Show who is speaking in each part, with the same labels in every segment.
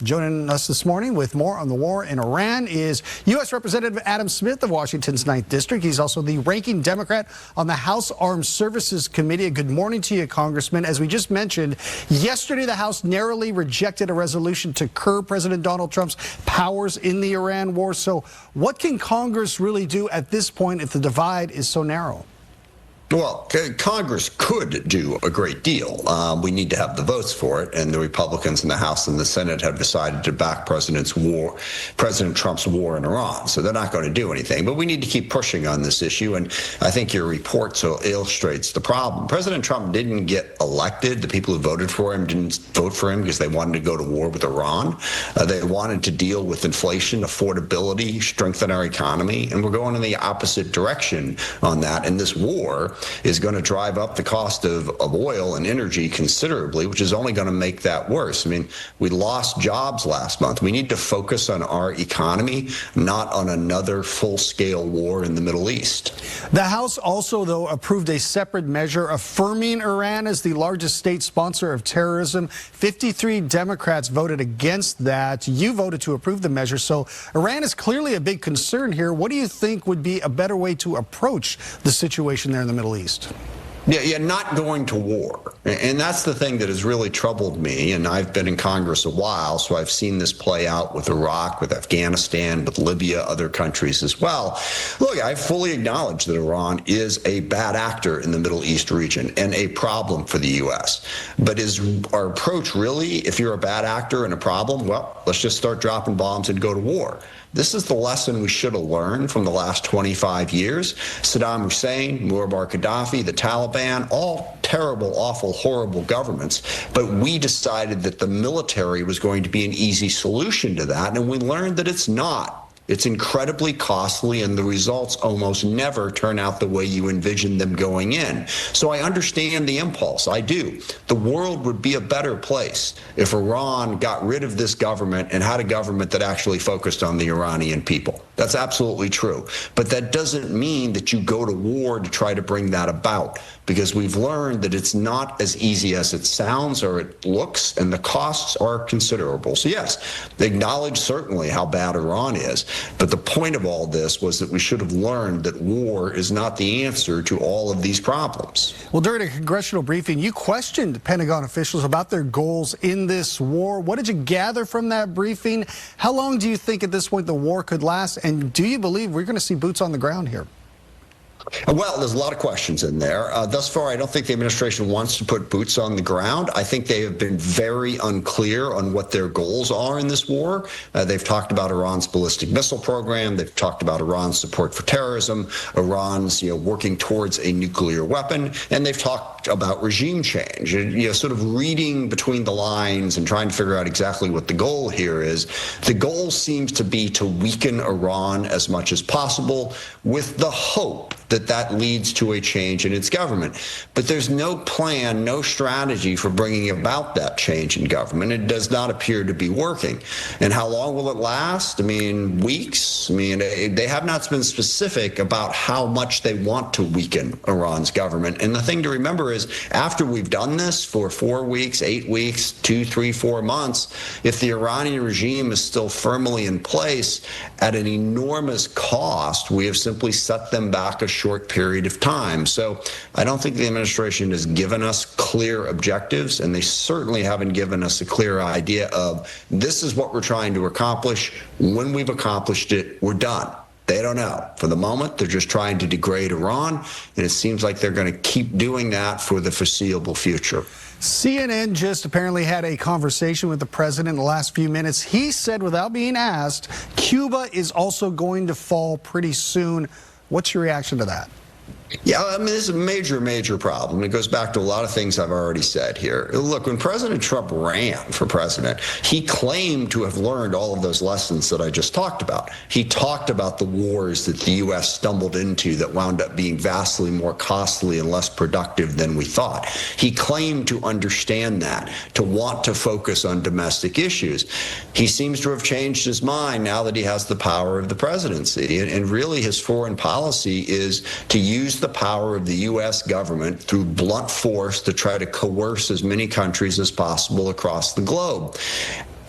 Speaker 1: Joining us this morning with more on the war in Iran is U.S. Representative Adam Smith of Washington's 9th District. He's also the ranking Democrat on the House Armed Services Committee. Good morning to you, Congressman. As we just mentioned, yesterday the House narrowly rejected a resolution to curb President Donald Trump's powers in the Iran war. So what can Congress really do at this point if the divide is so narrow?
Speaker 2: Well, Congress could do a great deal. We need to have the votes for it, and the Republicans in the House and the Senate have decided to back President Trump's war in Iran. So they're not going to do anything. But we need to keep pushing on this issue, and I think your report so illustrates the problem. President Trump didn't get elected. The people who voted for him didn't vote for him because they wanted to go to war with Iran. They wanted to deal with inflation, affordability, strengthen our economy, and we're going in the opposite direction on that. And this war is going to drive up the cost of oil and energy considerably, which is only going to make that worse. I mean, we lost jobs last month. We need to focus on our economy, not on another full-scale war in the Middle East.
Speaker 1: The House also, though, approved a separate measure affirming Iran as the largest state sponsor of terrorism. 53 Democrats voted against that. You voted to approve the measure. So Iran is clearly a big concern here. What do you think would be a better way to approach the situation there in the Middle East?
Speaker 2: Yeah, not going to war. And that's the thing that has really troubled me. And I've been in Congress a while, so I've seen this play out with Iraq, with Afghanistan, with Libya, other countries as well. Look, I fully acknowledge that Iran is a bad actor in the Middle East region and a problem for the U.S. But is our approach really, if you're a bad actor and a problem, well, let's just start dropping bombs and go to war? This is the lesson we should have learned from the last 25 years. Saddam Hussein, Muammar Gaddafi, the Taliban, all terrible, awful, horrible governments. But we decided that the military was going to be an easy solution to that, and we learned that it's not. It's incredibly costly, and the results almost never turn out the way you envision them going in. So I understand the impulse. I do. The world would be a better place if Iran got rid of this government and had a government that actually focused on the Iranian people. That's absolutely true. But that doesn't mean that you go to war to try to bring that about, because we've learned that it's not as easy as it sounds or it looks, and the costs are considerable. So yes, they acknowledge certainly how bad Iran is. But the point of all this was that we should have learned that war is not the answer to all of these problems.
Speaker 1: Well, during a congressional briefing, you questioned Pentagon officials about their goals in this war. What did you gather from that briefing? How long do you think at this point the war could last? And do you believe we're going to see boots on the ground here?
Speaker 2: Well, there's a lot of questions in there. Thus far, I don't think the administration wants to put boots on the ground. I think they have been very unclear on what their goals are in this war. They've talked about Iran's ballistic missile program. They've talked about Iran's support for terrorism, Iran's working towards a nuclear weapon, and they've talked about regime change. And, sort of reading between the lines and trying to figure out exactly what the goal here is. The goal seems to be to weaken Iran as much as possible, with the hope that that leads to a change in its government. But there's no plan, no strategy for bringing about that change in government. It does not appear to be working. And how long will it last? I mean, weeks? I mean, they have not been specific about how much they want to weaken Iran's government. And the thing to remember is, after we've done this for 4 weeks, 8 weeks, 2, 3, 4 months, if the Iranian regime is still firmly in place at an enormous cost, we have simply set them back a short period of time. So I don't think the administration has given us clear objectives, and they certainly haven't given us a clear idea of this is what we're trying to accomplish. When we've accomplished it, we're done. They don't know. For the moment, they're just trying to degrade Iran, and it seems like they're going to keep doing that for the foreseeable future.
Speaker 1: CNN just apparently had a conversation with the president in the last few minutes. He said, without being asked, Cuba is also going to fall pretty soon. What's your reaction to that?
Speaker 2: Yeah, I mean, this is a major, major problem. It goes back to a lot of things I've already said here. Look, when President Trump ran for president, he claimed to have learned all of those lessons that I just talked about. He talked about the wars that the U.S. stumbled into that wound up being vastly more costly and less productive than we thought. He claimed to understand that, to want to focus on domestic issues. He seems to have changed his mind now that he has the power of the presidency. And really, his foreign policy is to use the power of the U.S. government through blunt force to try to coerce as many countries as possible across the globe.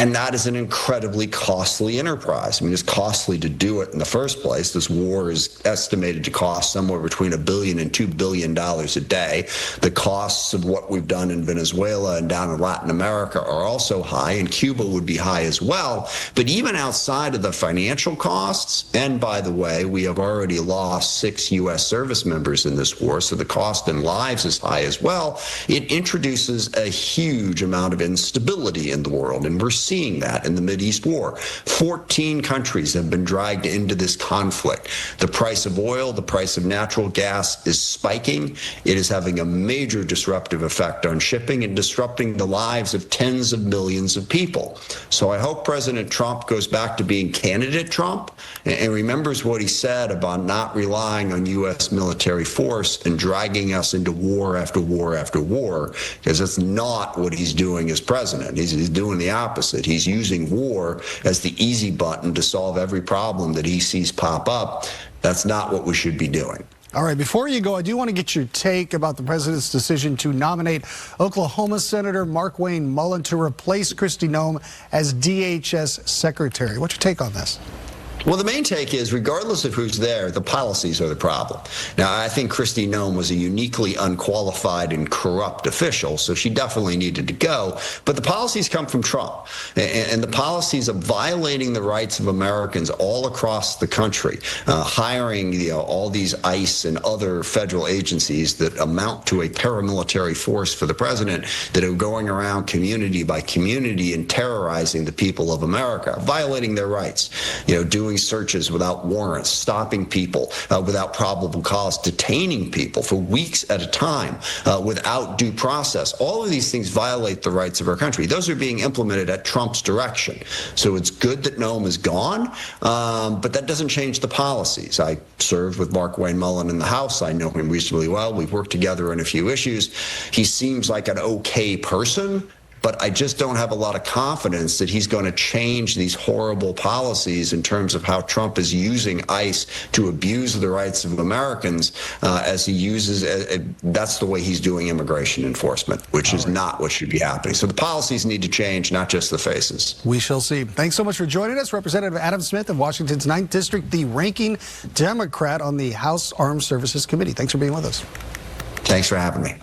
Speaker 2: And that is an incredibly costly enterprise. I mean, it's costly to do it in the first place. This war is estimated to cost somewhere between $1 billion and $2 billion a day. The costs of what we've done in Venezuela and down in Latin America are also high, and Cuba would be high as well. But even outside of the financial costs, and by the way, we have already lost 6 U.S. service members in this war, so the cost in lives is high as well. It introduces a huge amount of instability in the world, and we're seeing that in the Mideast war. 14 countries have been dragged into this conflict. The price of oil, the price of natural gas is spiking. It is having a major disruptive effect on shipping and disrupting the lives of tens of millions of people. So I hope President Trump goes back to being candidate Trump and remembers what he said about not relying on U.S. military force and dragging us into war after war after war, because that's not what he's doing as president. He's doing the opposite. He's using war as the easy button to solve every problem that he sees pop up. That's not what we should be doing.
Speaker 1: All right, before you go, I do want to get your take about the president's decision to nominate Oklahoma Senator Markwayne Mullin to replace Kristi Noem as DHS Secretary. What's your take on this?
Speaker 2: Well, the main take is, regardless of who's there, the policies are the problem. Now, I think Kristi Noem was a uniquely unqualified and corrupt official, so she definitely needed to go. But the policies come from Trump, and the policies of violating the rights of Americans all across the country, hiring all these ICE and other federal agencies that amount to a paramilitary force for the president, that are going around community by community and terrorizing the people of America, violating their rights, doing searches without warrants, stopping people without probable cause, detaining people for weeks at a time without due process. All of these things violate the rights of our country. Those are being implemented at Trump's direction. So it's good that Noem is gone, but that doesn't change the policies. I served with Markwayne Mullin in the House. I know him reasonably well. We've worked together on a few issues. He seems like an okay person, but I just don't have a lot of confidence that he's going to change these horrible policies in terms of how Trump is using ICE to abuse the rights of Americans as he uses, that's the way he's doing immigration enforcement, which is not what should be happening. So the policies need to change, not just the faces.
Speaker 1: We shall see. Thanks so much for joining us, Representative Adam Smith of Washington's 9th District, the ranking Democrat on the House Armed Services Committee. Thanks for being with us.
Speaker 2: Thanks for having me.